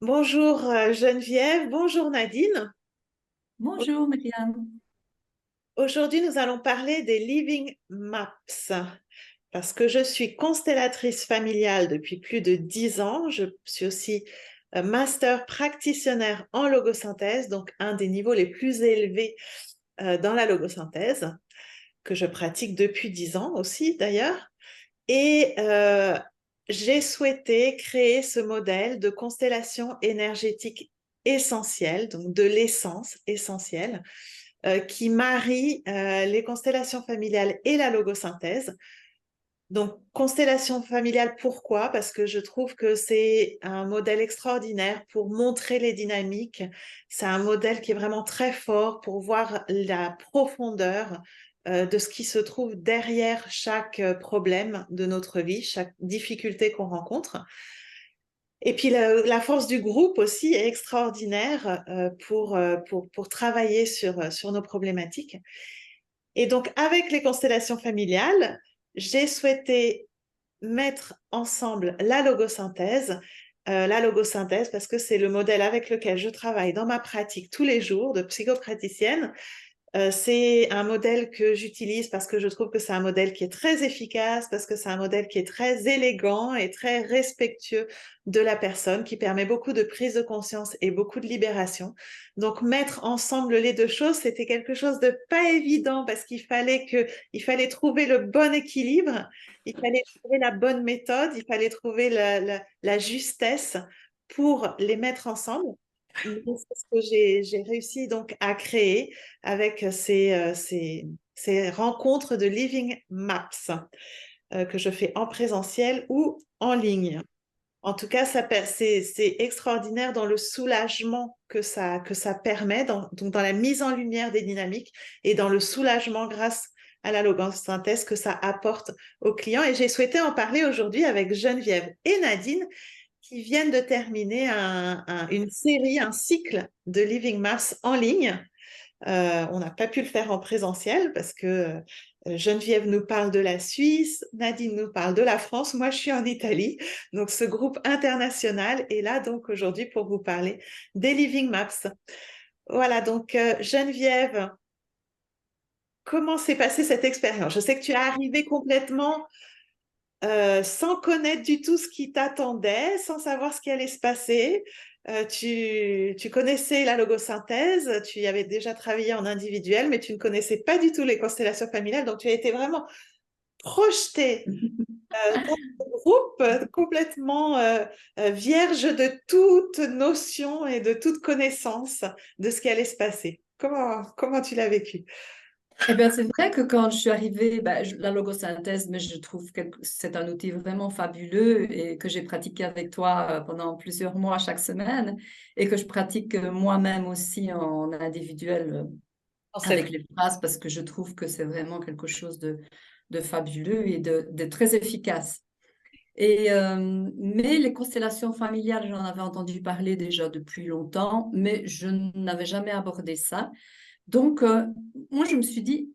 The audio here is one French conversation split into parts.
Bonjour Geneviève, bonjour Nadine. Bonjour, Myriam. Aujourd'hui, nous allons parler des Living Maps parce que je suis constellatrice familiale depuis plus de 10 ans. Je suis aussi master practitioner en logosynthèse, donc un des niveaux les plus élevés dans la logosynthèse que je pratique depuis 10 ans aussi d'ailleurs. Et j'ai souhaité créer ce modèle de constellation énergétique essentielle, donc de l'essence essentielle, qui marie les constellations familiales et la logosynthèse. Donc, constellation familiale, pourquoi? Parce que je trouve que c'est un modèle extraordinaire pour montrer les dynamiques. C'est un modèle qui est vraiment très fort pour voir la profondeur de ce qui se trouve derrière chaque problème de notre vie, chaque difficulté qu'on rencontre. Et puis la force du groupe aussi est extraordinaire pour travailler sur nos problématiques. Et donc, avec les constellations familiales, j'ai souhaité mettre ensemble la logosynthèse parce que c'est le modèle avec lequel je travaille dans ma pratique tous les jours de psychopraticienne. C'est un modèle que j'utilise parce que je trouve que c'est un modèle qui est très efficace, parce que c'est un modèle qui est très élégant et très respectueux de la personne, qui permet beaucoup de prise de conscience et beaucoup de libération. Donc, mettre ensemble les deux choses, c'était quelque chose de pas évident parce il fallait trouver le bon équilibre, il fallait trouver la bonne méthode, il fallait trouver la justesse pour les mettre ensemble. Mais c'est ce que j'ai réussi donc à créer avec ces rencontres de Living Maps que je fais en présentiel ou en ligne. En tout cas, c'est extraordinaire dans le soulagement que ça permet, donc dans la mise en lumière des dynamiques et dans le soulagement grâce à la logosynthèse que ça apporte aux clients. Et j'ai souhaité en parler aujourd'hui avec Geneviève et Nadine qui viennent de terminer une série, un cycle de Living Maps en ligne. On n'a pas pu le faire en présentiel parce que Geneviève nous parle de la Suisse, Nadine nous parle de la France, moi je suis en Italie. Donc ce groupe international est là donc aujourd'hui pour vous parler des Living Maps. Voilà, donc Geneviève, comment s'est passée cette expérience? Je sais que tu es arrivée complètement sans connaître du tout ce qui t'attendait, sans savoir ce qui allait se passer. Tu connaissais la logosynthèse, tu y avais déjà travaillé en individuel, mais tu ne connaissais pas du tout les constellations familiales, donc tu as été vraiment projetée dans ce groupe complètement vierge de toute notion et de toute connaissance de ce qui allait se passer. Comment tu l'as vécu? Eh bien, c'est vrai que quand je suis arrivée, la logosynthèse, mais je trouve que c'est un outil vraiment fabuleux et que j'ai pratiqué avec toi pendant plusieurs mois chaque semaine et que je pratique moi-même aussi en individuel avec les phrases parce que je trouve que c'est vraiment quelque chose de fabuleux et de très efficace. Mais les constellations familiales, j'en avais entendu parler déjà depuis longtemps, mais je n'avais jamais abordé ça. Donc, moi, je me suis dit,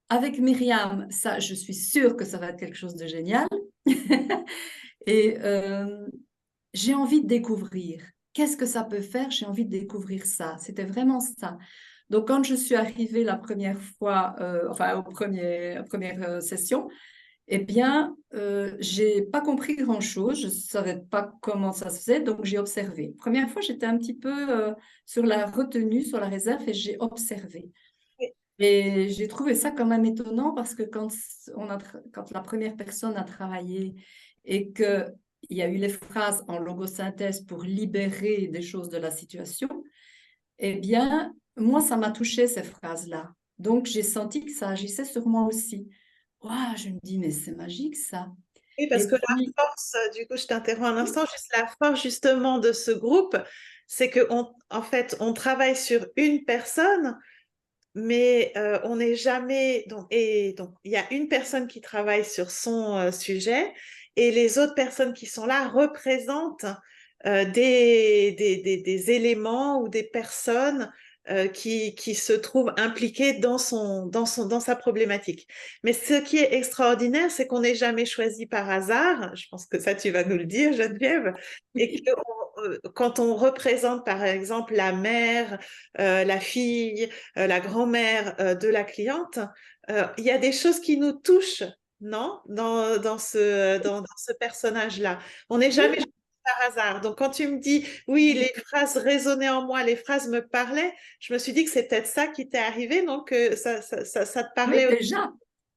avec Myriam, ça, je suis sûre que ça va être quelque chose de génial. Et j'ai envie de découvrir. Qu'est-ce que ça peut faire? J'ai envie de découvrir ça. C'était vraiment ça. Donc, quand je suis arrivée la première fois, enfin, première session, eh bien, j'ai pas compris grand-chose. Je savais pas comment ça se faisait, donc j'ai observé. Première fois, j'étais un petit peu sur la retenue, sur la réserve, et j'ai observé. Et j'ai trouvé ça quand même étonnant parce que quand la première personne a travaillé et qu'il y a eu les phrases en logosynthèse pour libérer des choses de la situation, eh bien, moi, ça m'a touché ces phrases-là. Donc, j'ai senti que ça agissait sur moi aussi. Waouh, je me dis, mais c'est magique ça. Oui, parce Et que puis, la force, du coup, je t'interromps un instant, juste la force justement de ce groupe, c'est en fait, on travaille sur une personne, mais on n'est jamais. Donc, il y a une personne qui travaille sur son sujet, et les autres personnes qui sont là représentent des éléments ou des personnes qui se trouve impliqué dans sa problématique. Mais ce qui est extraordinaire, c'est qu'on n'est jamais choisi par hasard. Je pense que ça, tu vas nous le dire, Geneviève. Et que quand on représente, par exemple, la mère, la fille, la grand-mère de la cliente, il y a des choses qui nous touchent, non? Dans ce personnage-là. On n'est jamais choisi par hasard. Donc, quand tu me dis, oui, les phrases résonnaient en moi, les phrases me parlaient, je me suis dit que c'est peut-être ça qui t'est arrivé, donc ça te Oui, parlait aussi.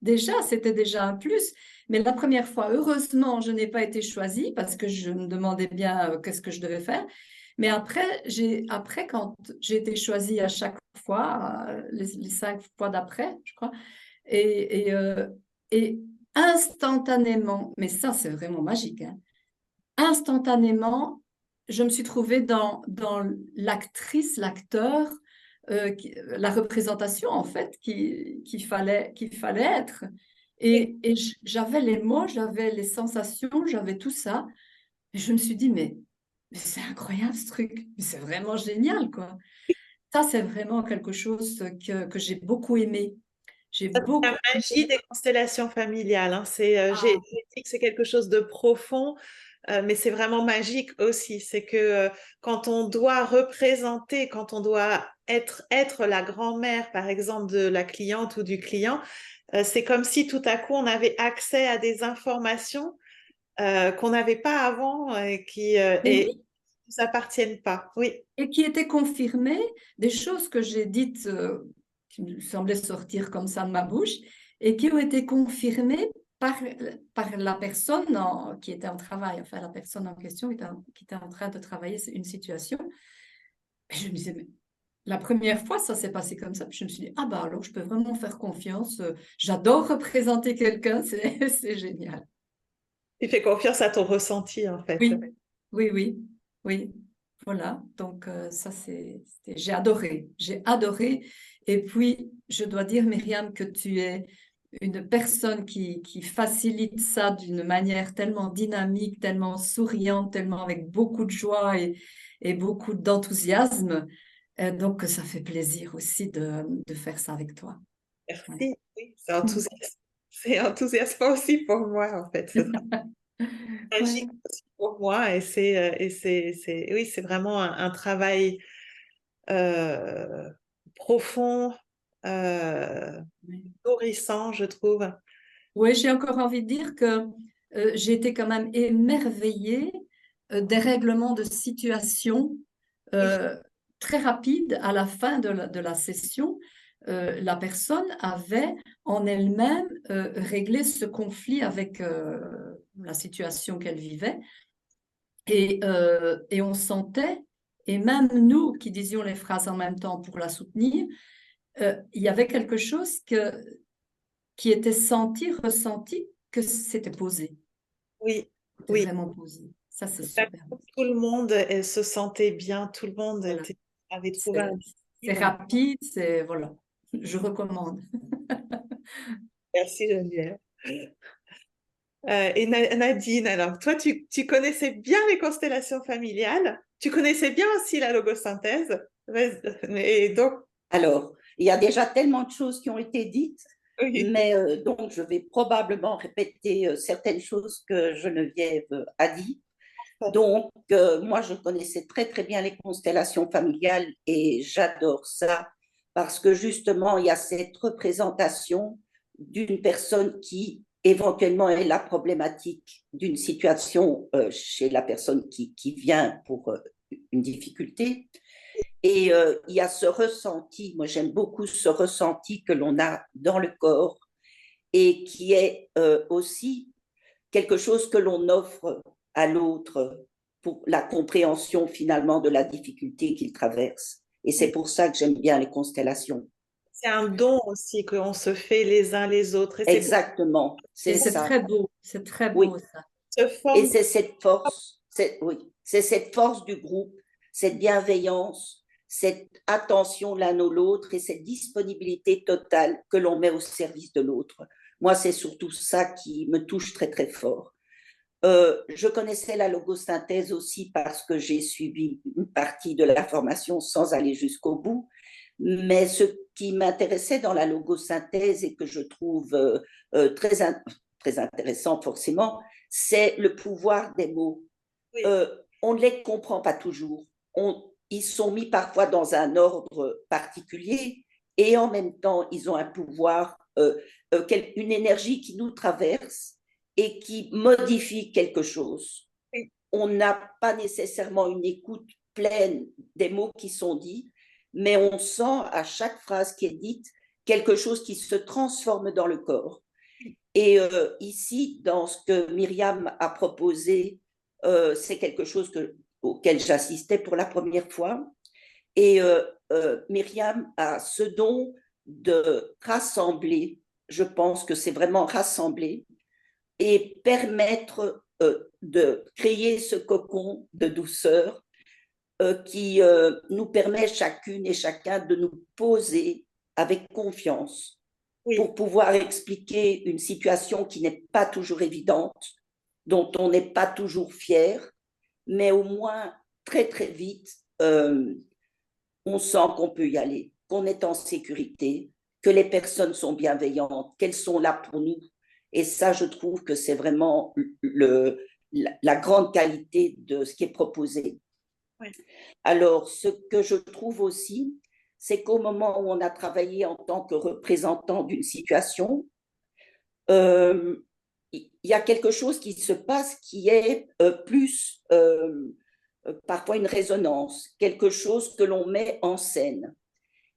déjà, c'était déjà un plus. Mais la première fois, heureusement, je n'ai pas été choisie parce que je me demandais bien qu'est-ce que je devais faire. Mais après, quand j'ai été choisie à chaque fois, les 5 fois d'après, je crois, et instantanément, mais ça, c'est vraiment magique, hein, instantanément, je me suis trouvée dans l'actrice, l'acteur, la représentation en fait qu'il fallait être. Et j'avais les mots, j'avais les sensations, j'avais tout ça. Et je me suis dit, mais c'est incroyable ce truc, mais c'est vraiment génial, quoi. Ça, c'est vraiment quelque chose que j'ai beaucoup aimé. J'ai La beaucoup magie aimé. des constellations familiales, hein, j'ai Ah, dit que c'est quelque chose de profond, mais c'est vraiment magique aussi. C'est que quand on doit représenter, quand on doit être la grand-mère, par exemple, de la cliente ou du client, c'est comme si tout à coup on avait accès à des informations qu'on n'avait pas avant mais et oui, qui ne nous appartiennent pas. Oui, et qui étaient confirmées, des choses que j'ai dites qui me semblaient sortir comme ça de ma bouche, et qui ont été confirmées par, par la personne qui était en travail, enfin la personne en question qui était en train de travailler une situation. Et je me disais, mais la première fois, ça s'est passé comme ça. Puis je me suis dit, ah bah alors je peux vraiment faire confiance. J'adore représenter quelqu'un, c'est génial. tu fais confiance à ton ressenti en fait. Oui, oui, oui, oui. Voilà, donc ça j'ai adoré, j'ai adoré. Et puis, je dois dire, Myriam, que tu es une personne qui facilite ça d'une manière tellement dynamique, tellement souriante, tellement avec beaucoup de joie et beaucoup d'enthousiasme. Donc, ça fait plaisir aussi de faire ça avec toi. Ouais. Merci. Oui, c'est enthousiasmant aussi pour moi en fait. Magique Ouais. aussi pour moi oui, c'est vraiment un travail euh, profond, euh, nourrissant, je trouve. Oui, j'ai encore envie de dire que j'ai été quand même émerveillée des règlements de situation Oui, euh, très rapides à la fin de la session. La personne avait en elle-même réglé ce conflit avec la situation qu'elle vivait et on sentait, et même nous qui disions les phrases en même temps pour la soutenir, il y avait quelque chose qui était senti, ressenti, que c'était posé. oui, C'était oui. vraiment posé. Ça, c'est Tout super. le monde se sentait bien, tout le monde Voilà. avait trouvé un C'est c'est équilibre. rapide, c'est voilà. Je recommande. Merci Geneviève. Et Nadine, alors toi, tu connaissais bien les constellations familiales, tu connaissais bien aussi la logosynthèse. Et donc, Alors, il y a déjà tellement de choses qui ont été dites, oui, mais donc je vais probablement répéter certaines choses que Geneviève a dit. Donc, moi, je connaissais très, très bien les constellations familiales et j'adore ça parce que justement, il y a cette représentation d'une personne qui éventuellement est la problématique d'une situation chez la personne qui vient pour une difficulté. Et il y a ce ressenti, moi j'aime beaucoup ce ressenti que l'on a dans le corps et qui est aussi quelque chose que l'on offre à l'autre pour la compréhension finalement de la difficulté qu'il traverse. Et c'est pour ça que j'aime bien les constellations. c'est un don aussi qu'on se fait les uns les autres. Et c'est pour Exactement, Et c'est c'est ça. très beau. C'est très beau, Oui. ça. se Et forme. c'est cette force, oui, c'est cette force du groupe, cette bienveillance, cette attention l'un à l'autre et cette disponibilité totale que l'on met au service de l'autre. Moi, c'est surtout ça qui me touche très, très fort. Je connaissais la logosynthèse aussi parce que j'ai suivi une partie de la formation sans aller jusqu'au bout. Mais ce qui m'intéressait dans la logosynthèse et que je trouve très intéressant forcément, c'est le pouvoir des mots. Oui. On ne les comprend pas toujours. Ils sont mis parfois dans un ordre particulier et en même temps, ils ont un pouvoir, une énergie qui nous traverse et qui modifie quelque chose. Oui. On n'a pas nécessairement une écoute pleine des mots qui sont dits, mais on sent à chaque phrase qui est dite quelque chose qui se transforme dans le corps. Et ici, dans ce que Myriam a proposé, c'est quelque chose auquel j'assistais pour la première fois. Et Myriam a ce don de rassembler, je pense que c'est vraiment rassembler et permettre de créer ce cocon de douceur qui nous permet chacune et chacun de nous poser avec confiance Oui. pour pouvoir expliquer une situation qui n'est pas toujours évidente, dont on n'est pas toujours fier, mais au moins très très vite, on sent qu'on peut y aller, qu'on est en sécurité, que les personnes sont bienveillantes, qu'elles sont là pour nous. Et ça, je trouve que c'est vraiment la grande qualité de ce qui est proposé. Oui. Alors, ce que je trouve aussi, c'est qu'au moment où on a travaillé en tant que représentant d'une situation, il y a quelque chose qui se passe qui est plus parfois une résonance, quelque chose que l'on met en scène.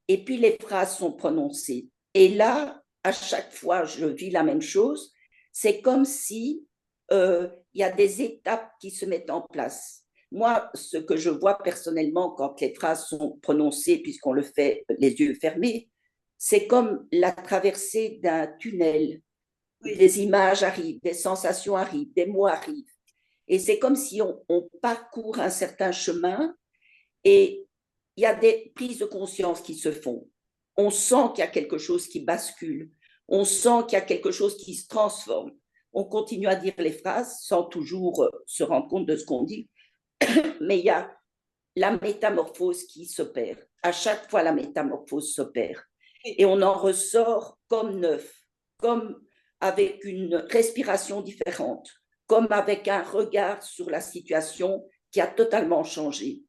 Et puis les phrases sont prononcées. Et là, à chaque fois, je vis la même chose. C'est comme si il y a des étapes qui se mettent en place. Moi, ce que je vois personnellement quand les phrases sont prononcées, puisqu'on le fait les yeux fermés, c'est comme la traversée d'un tunnel. Oui. Des images arrivent, des sensations arrivent, des mots arrivent. Et c'est comme si on parcourt un certain chemin et il y a des prises de conscience qui se font. On sent qu'il y a quelque chose qui bascule. On sent qu'il y a quelque chose qui se transforme. On continue à dire les phrases sans toujours se rendre compte de ce qu'on dit, mais il y a la métamorphose qui s'opère. À chaque fois, la métamorphose s'opère. Et on en ressort comme neuf, comme avec une respiration différente, comme avec un regard sur la situation qui a totalement changé.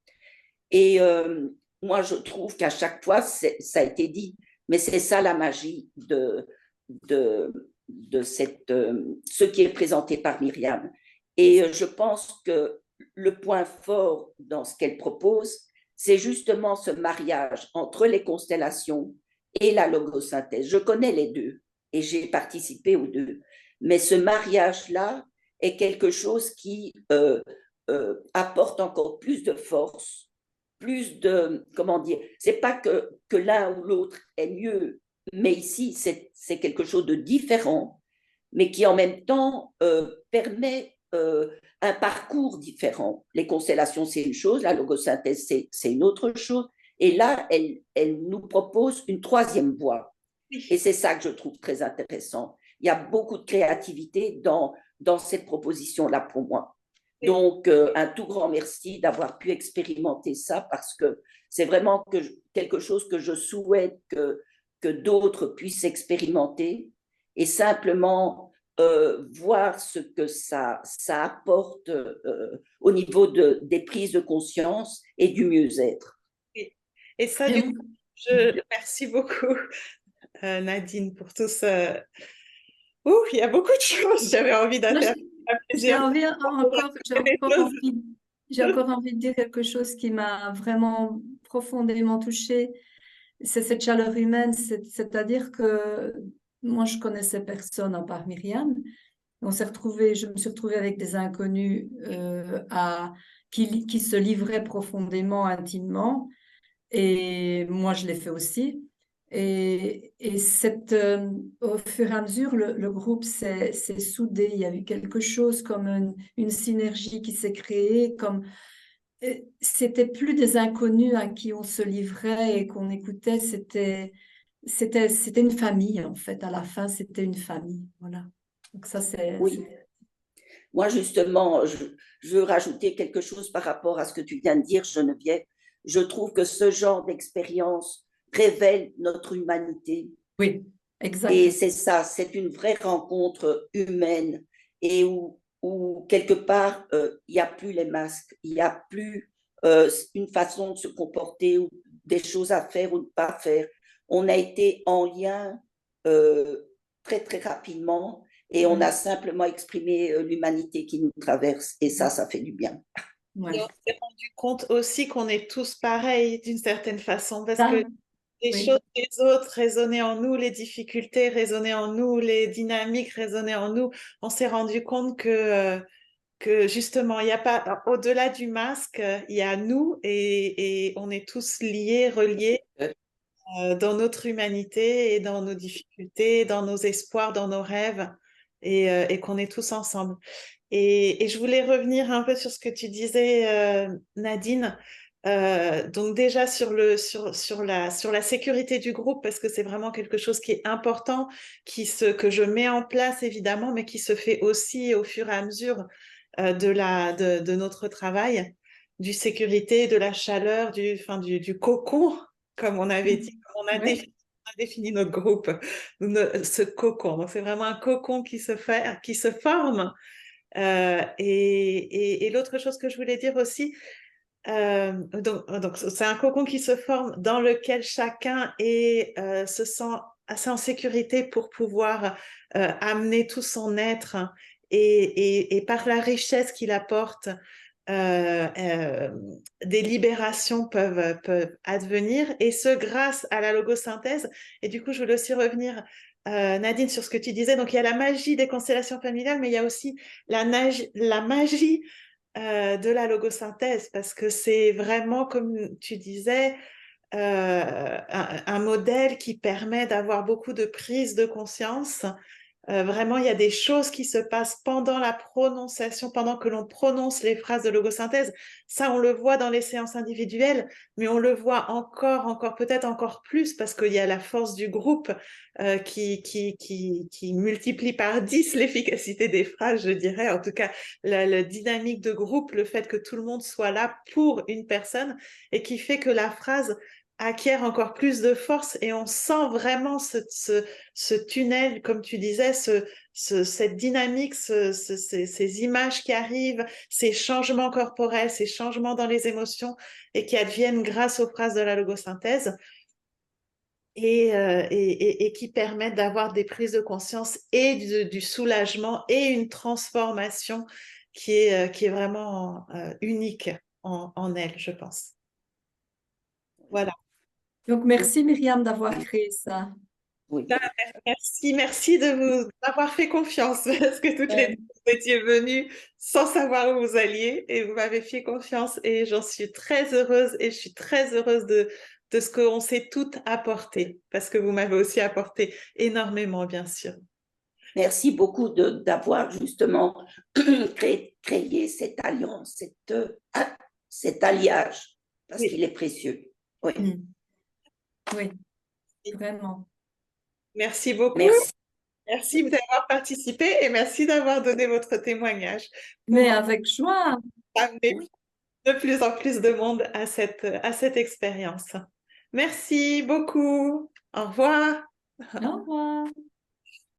Et moi, je trouve qu'à chaque fois, ça a été dit, mais c'est ça la magie de ce qui est présenté par Myriam. Et je pense que le point fort dans ce qu'elle propose, c'est justement ce mariage entre les constellations et la logosynthèse. Je connais les deux et j'ai participé aux deux, mais ce mariage-là est quelque chose qui apporte encore plus de force, plus de, comment dire, c'est pas que l'un ou l'autre est mieux, mais ici, c'est quelque chose de différent, mais qui en même temps permet un parcours différent. Les constellations, c'est une chose, la logosynthèse, c'est une autre chose. Et là, elle nous propose une troisième voie. Et c'est ça que je trouve très intéressant. Il y a beaucoup de créativité dans cette proposition-là pour moi. Donc, un tout grand merci d'avoir pu expérimenter ça parce que c'est vraiment quelque chose que je souhaite que d'autres puissent expérimenter et simplement voir ce que ça apporte au niveau des prises de conscience et du mieux-être. Et ça, du coup, merci beaucoup, Nadine, pour tout ce... Ouh, il y a beaucoup de choses. J'avais envie d'intervenir à J'ai plusieurs. encore envie de dire quelque chose qui m'a vraiment profondément touchée. C'est cette chaleur humaine, c'est-à-dire que moi, je connaissais personne à part Myriam. Je me suis retrouvée avec des inconnus qui se livraient profondément, intimement. Et moi, je l'ai fait aussi. Et au fur et à mesure, le groupe s'est soudé. Il y a eu quelque chose comme une synergie qui s'est créée. C'était plus des inconnus à qui on se livrait et qu'on écoutait. C'était une famille, en fait. À la fin, c'était une famille. Voilà. Donc ça, Oui. Moi, justement, je veux rajouter quelque chose par rapport à ce que tu viens de dire, Geneviève. Je trouve que ce genre d'expérience révèle notre humanité. Oui, Et exactement. c'est ça, c'est une vraie rencontre humaine et où quelque part, il n'y a plus les masques, il n'y a plus une façon de se comporter ou des choses à faire ou de ne pas faire. On a été en lien euh, très, très rapidement et on a simplement exprimé l'humanité qui nous traverse et ça fait du bien. Et Ouais. on s'est rendu compte aussi qu'on est tous pareils d'une certaine façon, parce Ça, que les oui. choses des autres résonnaient en nous, les difficultés résonnaient en nous, les dynamiques résonnaient en nous. On s'est rendu compte que justement, il n'y a pas, au-delà du masque, il y a nous et on est tous liés, reliés dans notre humanité et dans nos difficultés, dans nos espoirs, dans nos rêves et qu'on est tous ensemble. Et je voulais revenir un peu sur ce que tu disais, Nadine. Donc déjà sur la sécurité du groupe, parce que c'est vraiment quelque chose qui est important, que je mets en place évidemment, mais qui se fait aussi au fur et à mesure de notre travail, du sécurité, de la chaleur, du cocon, comme on avait dit, comme Oui. on a défini notre groupe, ce cocon. Donc c'est vraiment un cocon qui se forme et l'autre chose que je voulais dire aussi, donc c'est un cocon qui se forme dans lequel chacun se sent assez en sécurité pour pouvoir amener tout son être et par la richesse qu'il apporte, euh, euh, des libérations peuvent advenir et ce grâce à la logosynthèse. Et du coup, je voulais aussi revenir, Nadine, sur ce que tu disais. Donc, il y a la magie des constellations familiales, mais il y a aussi la magie de la logosynthèse, parce que c'est vraiment, comme tu disais, un modèle qui permet d'avoir beaucoup de prise de conscience. Vraiment, il y a des choses qui se passent pendant la prononciation, pendant que l'on prononce les phrases de logosynthèse. Ça, on le voit dans les séances individuelles, mais on le voit encore, peut-être encore plus, parce qu'il y a la force du groupe qui multiplie par 10 l'efficacité des phrases, je dirais. En tout cas, la dynamique de groupe, le fait que tout le monde soit là pour une personne et qui fait que la phrase acquiert encore plus de force et on sent vraiment ce tunnel, comme tu disais, cette dynamique, ces images qui arrivent, ces changements corporels, ces changements dans les émotions et qui adviennent grâce aux phrases de la logosynthèse et qui permettent d'avoir des prises de conscience et du soulagement et une transformation qui est vraiment unique en elle, je pense. Voilà. Donc, merci Myriam d'avoir créé ça. Oui. Merci de vous d'avoir fait confiance parce que toutes les deux, vous étiez venues sans savoir où vous alliez et vous m'avez fait confiance et j'en suis très heureuse et je suis très heureuse de ce qu'on s'est toutes apporté parce que vous m'avez aussi apporté énormément, bien sûr. Merci beaucoup d'avoir justement créé cette alliance, cet alliage, parce Oui, qu'il est précieux. Oui. Oui, vraiment. merci beaucoup. Merci. Merci d'avoir participé et merci d'avoir donné votre témoignage Mais pour avec joie. amener Oui. de plus en plus de monde à cette expérience. Merci beaucoup. Au revoir. Au revoir.